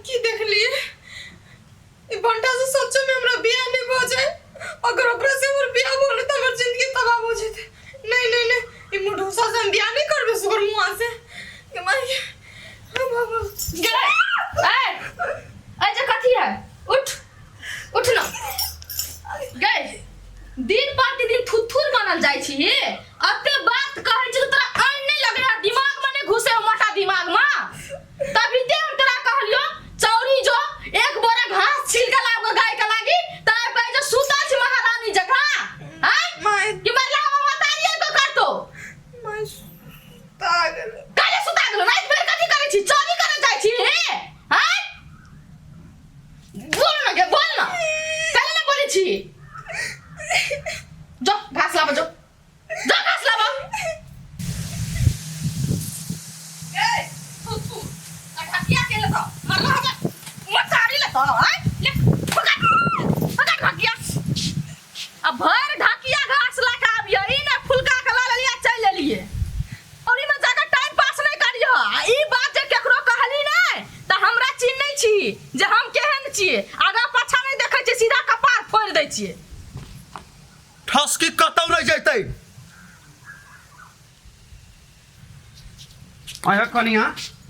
की देख लिए ई बंटा से सच्चे में हमरा बियाह नहीं हो जाए। अगर ओकरा से हमर बियाह बोले त हमर जिंदगी तबाह हो जेते। नहीं ई मुढोसा से हम बियाह नहीं करबे सुगर मुआ से के माई बाबा गे ए जे कथी है उठ ना गे दिन प्रतिदिन थुथुर बनल जाइ छी अते बात कहै छी तोरा आइन नहीं लगे है दिमाग में नहीं घुसे मोटा दिमाग में तभी ते हम तोरा कहलियो चौरी जो एक बोरा घास छील के लाबो गाय के लागी तार पे जो सुता छी महारानी जका हैं माई कि मतलब हम बतारिए तो करतो माई सुता गेल काले सुता गेलो रात भर कथी करै छी चोरी करे जाइ छी हैं बोल ना काले ना बोलै छी जो घास लाबो जो घास लाबो ए तू अठकिया के ले तो मरला हम मचारी ले तो हैं ले पकड़ ढकिया अब भर ढकिया घास ला के आबियो ई ना फुलका के ला लिया चल लेलिए और ई में जाकर टाइम पास नहीं करियो ई बात जे केकरो कहली नहीं त हमरा चिन्ह नहीं छी जे हम केहन छिए आगा पाछा नहीं देखै छी सीधा कपार फोड़ दै छिए ठसकी कतौ नहीं जैतै आया कनिया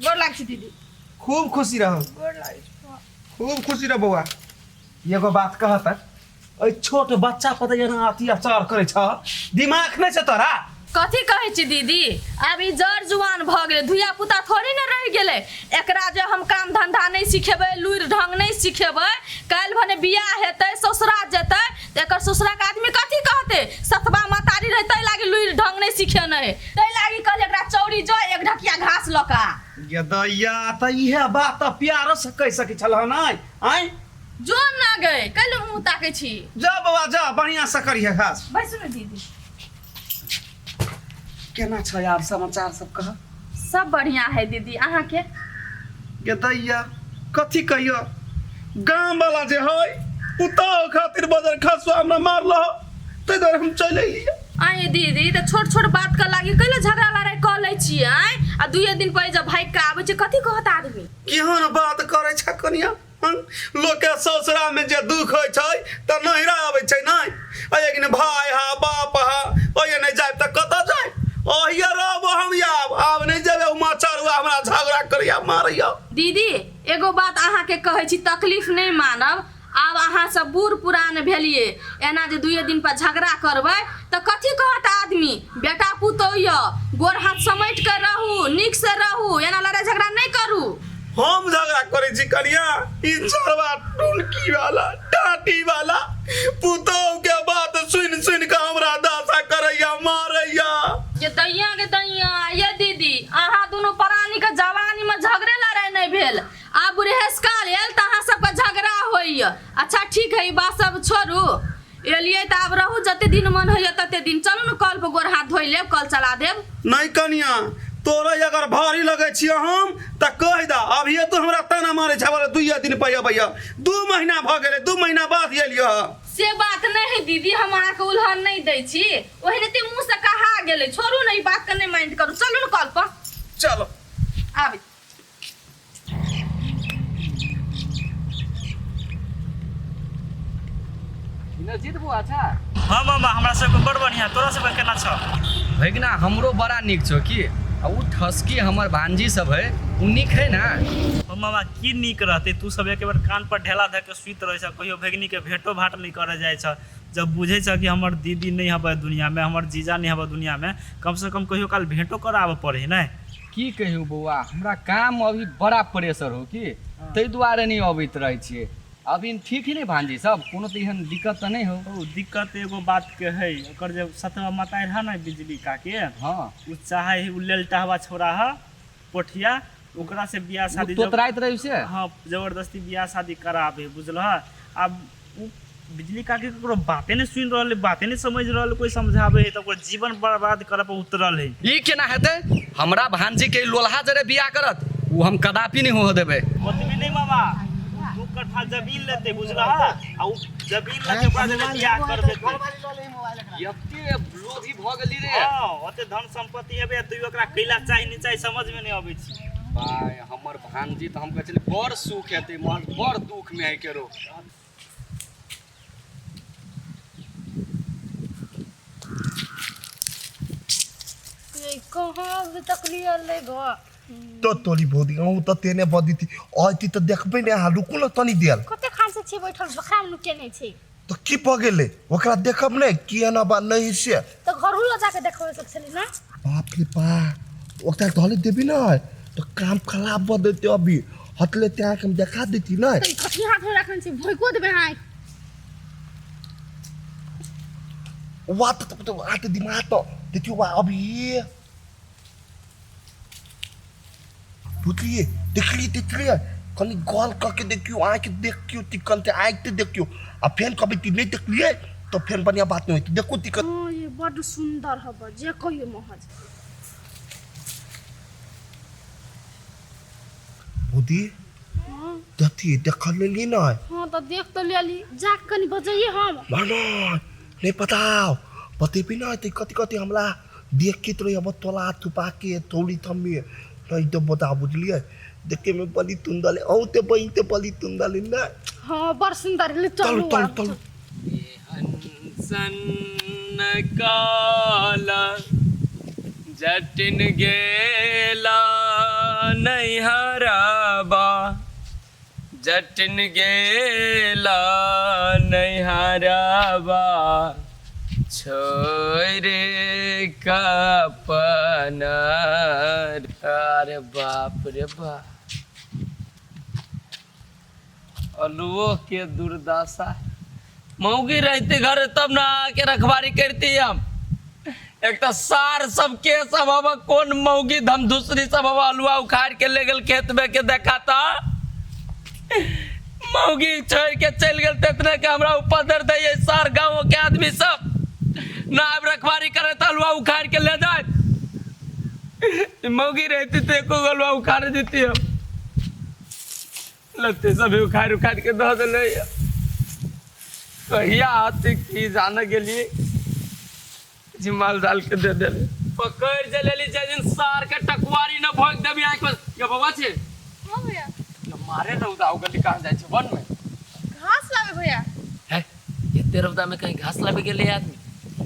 गोर लाग छी दीदी। खूब खुशी रहो गोर लाग छी खूब खुशी रह बउआ। एगो बात कहत ए छोट बच्चा पर जना अत्याचार करे छ दिमाग नहीं छ तोरा कथी कहै छी दीदी अब ई जड़ जुआन भ गेलै धुइया पुता थोड़ी न रह गेलै एकरा जे हम काम धंधा नहीं सिखेबै लुइर ढंग नहीं सिखेबै काल भने बियाह हेतै ससुरा जेतै त एकर ससुरा के आदमी कथी कहतै सतबा मतारी रहतै लागी लुइर ढंग नहीं सिखे नहीं तै लागी कहले एकरा चौरी जो एक ढकिया घास लका ये दैया त इहे बात त प्यार से कह सकै छल नहीं आइ जो ना गए कल मुंह ताकै छी जा बउआ जा बढ़िया से करिए घास बैसु न दीदी केना छ यार समाचार सब कह सब बढ़िया है दीदी अहाँ के ये दैया कथी कहियो गांव वाला जे है पुताओ खातिर बजर खसवा हमरा मारलो तै दर हम चले लिए आए दीदी त छोट छोट बात के लागी कैले झगड़ा लड़ाई क लै छी आए आ दुए दिन पहिले जब भाई के आबै छै कथी कहत आदमी केहन बात करे छ कनिया लोग के ससुरा में जे दुख होय छै त नहिरा आबै छै नै एक भाई हा बाप हा ओए नै जाय त कत जाय ओहिया रहब हम आब नहीं जेबे माचरुआ हमरा झगड़ा करिया मारिया दीदी एगो बात अहाँ के कहै छी तकलीफ नहीं मानब आब अहाँ सब बूढ़ पुरान भेलिए एना जे दुए दिन पर झगड़ा करबै त कथी कहत आदमी बेटा पुतौया गोर हाथ समेट के रहू निक से रहू एना लड़ाई झगड़ा नहीं करू हम झगड़ा करे छी कनिया ई चरवा टुनकी वाला टाटी वाला पुतौ के बात सुन सुन के हमरा दासा करैया मारैया ये दैया ये दीदी अहाँ दोनों प्राणी के जवानी में झगड़े लड़ाई नहीं भेल आ बुढ़ेस काल एल त अहाँ सबके झगड़ा होइया अच्छा ठीक है ई बात सब छोड़ू एलिए त आब रहू जते दिन मन होइया तते दिन चलू न कल पर गोर हाथ धोइ लेब कल चला देब नहीं कनिया तोरा अगर भारी लगे छी हम त कह दा अभी तो हमरा ताना मारे छ बोले 2 दिन पहिया भैया 2 महीना भ गेले 2 महीना बाद एलियो से बात नहीं दीदी हम अहाँ के उल्हन नहीं दै छी ओहने ते मुंह से कहा गेले छोड़ू नहीं बात के नहीं माइंड करू चलू न कल पर चलो आबी जीत बुआ अच्छा हाँ मामा हमरा सबके बड़ बढ़िया तोरा सबके केना छ भैगना हमरो बड़ा निक छौ की आ उ ठसकी हमर भांजी सब है उ निक है ना ओ मामा की नीक रहते तू सब एक बार कान पर ढेला धऽ के सुइत रहै छ कहियो भगनी के भेटो भाट नहीं करे जाय छ जब बुझे छ कि हमर दीदी नहीं हबे दुनिया में हमर जीजा नहीं हबे दुनिया में कम से कम कहियो काल भेटो कराबे पड़े ना की कहियो बौआ हमरा काम अभी बड़ा प्रेशर हो की तै दुआरे नहीं अबैत रहै छियै अभी ठीक ही नहीं भांजी सब कोनो त एहन दिक्कत त नहीं हो ओ दिक्कत एगो बात के है ओकर जे सतवा मताई है ना बिजली का के हां उ चाहे उ लेलटावा छोरा है पोठिया ओकरा से बियाह शादी तोतराइत रही से हां जबरदस्ती बियाह शादी कराबे बुझलह अब उ बिजली का के ककरो बाते नहीं सुन रहल बाते नहीं समझ रहल कोई समझाबे है त ओकर जीवन बर्बाद करे पर उतरल है ई केना हेतै हमरा भांजी के लोलहा जरे बियाह करत उ हम कदापि नहीं हो देबे ओतबी नहीं मामा 2 कट्ठा जमीन लेते बुझलह आ उ जमीन लेते ओकरा से बियाह कर देते यत्ते लोभी भ गेली रे हां ओते धन संपत्ति हेबे तू ओकरा कैला चाहि नहीं चाहि समझ में नहीं आबै छी भाई हमर भांजी तो हम कहै छली बड़ सुख हेतै मगर बड़ दुख में है केरो। ये कहाँ अभी तक लिया ले गो तो तोरी भौजी अहूँ तो तेने बदी थी आती तो देखबे ने अहाँ रुकू न तनी देर कते खान से छी बैठल बखरा में के नहीं छी तो की भ गेलै ओकरा देखब ने की एना बा नहीं से तो घर उला जाके देखबे सब छली ना बाप रे बाप ओकरा धले देबी ना तो काम खराब ब देते अभी हतले त्या के हम देखा देती ना तो कथी हाथ में रखन छी भोइको देबे हां वात तो आते दिमाग तो देखियो वा अभी बुझलिए देखलिए कनी गौर करके देखियो आँख देखियो तिकन ते आँख ते देखियो आ फेन कभी ती नहीं देखलिए तो फेन बढ़िया बात नहीं होती देखो तिकन हां ये बड़ सुंदर हबा जे कहियो महज बुद्धि हां दती देखल लेली ना हां तो देख तो लेली जाक कनी बजाइए हम मानो नहीं बताओ पते भी ना ते कति कति हमला देख के तो अब तोला थुपा के थोड़ी थमी नहीं तो बता बुझलिए देखे में बली तुंदले औ ते बई ते बली तुंदले ना हां बड़ सुंदर ले चल चलो चल चल हंसन काला जटिन गेला नहीं हराबा जटिन गेला नहीं हराबा छोरे का पनार। अरे बाप रे बाप अलुओ के दुर्दशा मौगी रहते घर तब ना आके रखवारी करती हम एक तो सार सब के सब अब कौन मौगी धम दूसरी सब अब अलुआ उखाड़ के ले गल खेत में के देखा था मौगी छोड़ के चल गल इतने के हमरा ऊपर दर्द है ये सार गाँव के आदमी सब ना अब रखवारी करे तो अलुआ उखाड़ के ले जाए मौगी रहती तो एको अलुआ उखाड़ देती हम लगते सभी उखाड़ के दो दे कहिया आते की जाने के लिए जिमाल डाल के दे दे पकड़ जलेली जैन सार के टकवारी न भोग देबी आंख में ये बाबा छे हां भैया ये मारे रौदा उगली कहां जाय छे वन में घास लावे भैया है एते रौदा में कहीं घास लावे गेले आदमी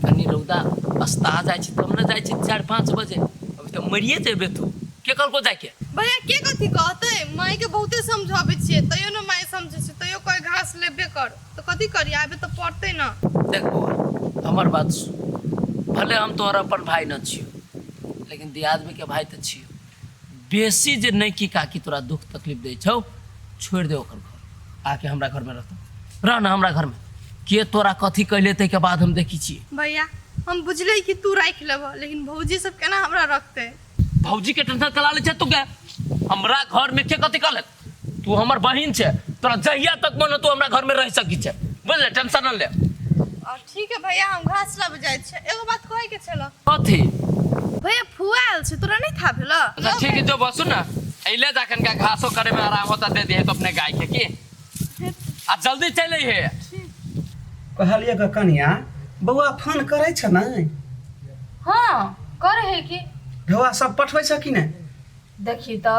कनी रौदा अस्ता जाय छै तब न जाय छै 4-5 बजे अभी तो मरिए जेबे तू के कल को जाय के भैया के कथी कहते माई के बहुते समझाबे छिए तइयो न माई समझे छै तइयो कोई घास लेबे कर तो कथी करी आबे तो पड़ते ना देख बउआ हमर बात सुन भले हम तोहरा अपन भाई न छियो लेकिन दियादमी के भाई त छियो बेसी जे नहीं की काकी तोरा दुख तकलीफ दे छौ छोड़ दे ओकर घर आके हमरा घर में रह ना हमरा घर में के तोरा कथी कहले ते के बाद हम देखी छिए भैया हम बुझले कि तू राख लेब लेकिन भौजी सब केना हमरा रखते भौजी के टेंशन कला ले छै तू के हमरा घर में के कथी कहले तू हमर बहिन छै तोरा जहिया तक मन तू हमरा घर में रह सकी छै बुझले टेंशन न ले और ठीक है भैया हम घास लाबे जाय छै एगो बात कहे के छलो कथी भैया फुआ आयल छै तोरा नहीं था भेलो अच्छा ठीक है जो बसु ना अइले जाकन का घासो करे में आराम होता दे दिए तो अपने गाय के की आ जल्दी चले है कहलिए ग कनिया बौआ फोन करे छ ना हाँ करे है कि ढौआ सब पठबै छ कि नहीं देखी तो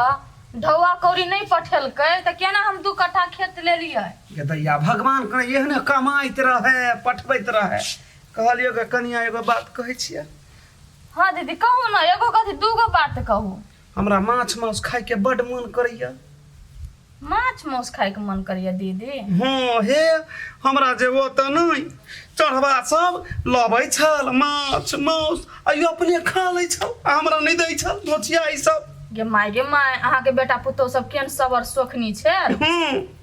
ढौआ कौड़ी नहीं पठेलकै तो केना हम 2 कट्ठा खेत ले लियै ये दैया भगवान करे एहने कमाइत रहे पठबैत रहे कहलिए ग कनिया एगो बात कहै छियै हाँ दीदी कहू ना एगो कथी 2 गो बात कहू हमरा माछ मांस खाय के बड मन करैया माछ मौस खाए के मन करिया दीदी हाँ हे हमरा जे वो त नहीं चढ़वा सब लबै छल माछ मांस आइयो अपने खा लै छल आ हमरा नहीं दै छल धोचिया ई सब गे माय अहाँ के बेटा पुतौ सब केन सबर सोखनी छै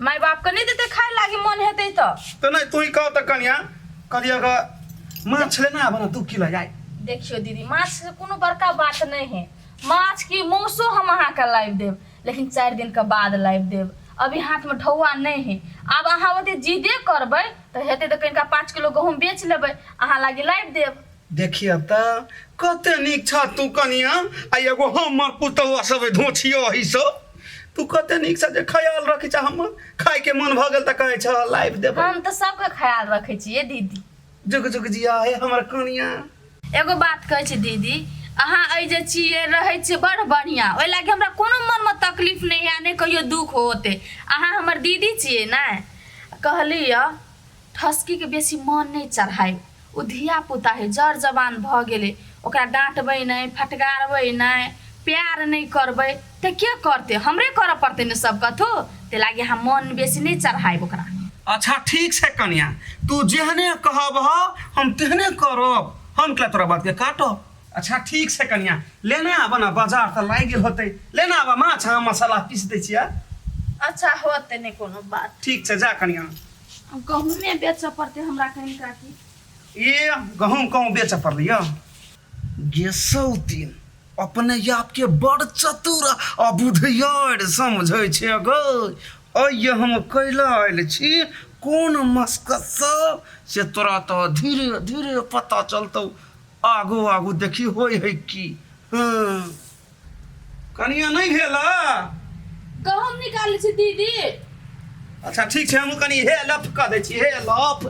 माय बाप के नहीं देते खाए लागी मन हेतै तो नहीं तू ही कह त कनिया कहलिए ग माछ लेना बना 2 किलो जाय देखियो दीदी माछ से कोनो बड़का बात नहीं है माछ की मौसो हम अहाँ के लाइव देब लेकिन 4 दिन के बाद लाइव देब अभी हाथ में ढौआ नहीं है अब अहाँ ओते जिदे करबै तो हेतै तो कनिका 5 किलो गहूम बेच लेबै अहाँ लागी लाइव देब देखिए त कते नीक छ तू कनिया आ एगो हमर पुतौआ सब धोछियो ही सब तू कते नीक से जे ख्याल रखै छ हमर खाय के मन भ गेल त कहै छ लाइव देब हम तो सबके ख्याल रखै छियै दीदी जुग जुग जिया है हमर कनिया एगो बात कहै छी दीदी अहाँ अइ जे छियै रहै छियै बड़ बढ़िआँ ओहि लागी हमरा कोनो मनमे तकलीफ नहि है नहि कहियो दुख होते। अहाँ हमर दीदी छियै ने कहलियै ठसकीके बेसी मन नहि चढ़ाइ ओ धियापुता है जर जवान भऽ गेलै ओकरा डाँटबै नहि फटकारबै नहि प्यार नहीं करबै तो क्या करते हमरे करऽ पड़ते ने सब कथो ते लागी हम मन बेसी नहीं चढ़ाइब ओकरा। अच्छा ठीक है कन्या तू जेहने कहब हम तेहने करब हम क्या तोरा बात के काटब। अच्छा ठीक है कन्या लेने आबऽ ना बाजार तो लागि गेल होते लेने आबऽ माछ मसाला पीस दै छियै। अच्छा होते नहीं कोनो बात ठीक है जा कन्या। गहूँ में बेचऽ पड़ते हमरा कहीं काकी। ये गहूम कहूँ बेच पड़लै गे सौतीन अपने आप के बड़ चतुर आ बुधियार समझै छै गै। अय हम कैला आयल छी कोन मस्कत से तोरा तो धीरे धीरे पता चलतौ आगू आगू देखी होय है की। हाँ कनिया नहीं भेला गहूँ निकालै छी दीदी। अच्छा ठीक छै हम कनी हे लफ कऽ दै छी हे लफ